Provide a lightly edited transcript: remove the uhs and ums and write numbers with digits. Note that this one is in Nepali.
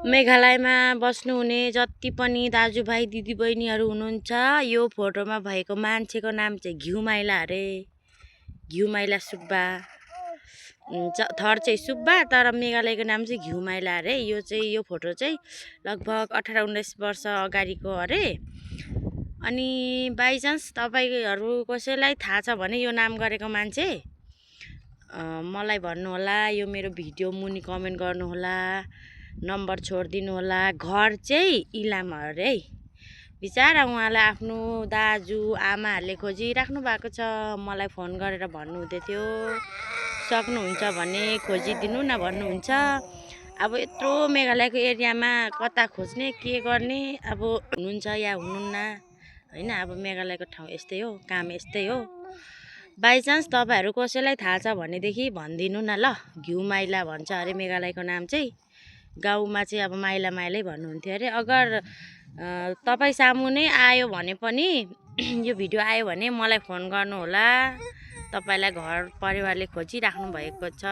मेघालयमा बस्नुहुने जति पनि दाजुभाइ दिदीबहिनीहरू हुनुहुन्छ, यो फोटोमा भएको मान्छेको नाम चाहिँ घिउमाइला अरे। घिउमाइला सुब्बा। थर चाहिँ सुब्बा तर मेघालयको नाम चाहिँ घिउमाइला अरे। यो फोटो चाहिँ लगभग 18-19 वर्ष अगाडिको अरे। अनि बाइचान्स तपाईहरु कसैलाई थाहा छ भने यो नाम गरेको मान्छे मलाई भन्नुहोला। यो मेरो भिडियो मुनि कमेन्ट गर्नुहोला, नम्बर छोडिदिनु होला। घर चाहिँ इलाम अरे है। बिचारा उहाँलाई आफ्नो दाजु आमाहरूले खोजिराख्नु भएको छ। मलाई फोन गरेर भन्नुहुँदै थियो, सक्नुहुन्छ भने खोजिदिनु न भन्नुहुन्छ। अब यत्रो मेघालयको एरियामा कता खोज्ने के गर्ने, अब हुनुहुन्छ या हुनुहुन्न हैन। अब मेघालयको ठाउँ यस्तै हो, काम यस्तै हो। बाइचान्स तपाईहरु कसैलाई थाहा छ भनेदेखि भनिदिनु न ल। घिउमाइला भन्छ अरे मेघालयको नाम चाहिँ। गाउँमा चाहिँ अब माइला माइलै भन्नुहुन्थ्यो अरे। अगर तपाई सामु नै आयो भने पनि यो भिडियो आयो भने मलाई फोन गर्नु होला। तपाईलाई घर परिवारले खोजिराख्नु भएको छ।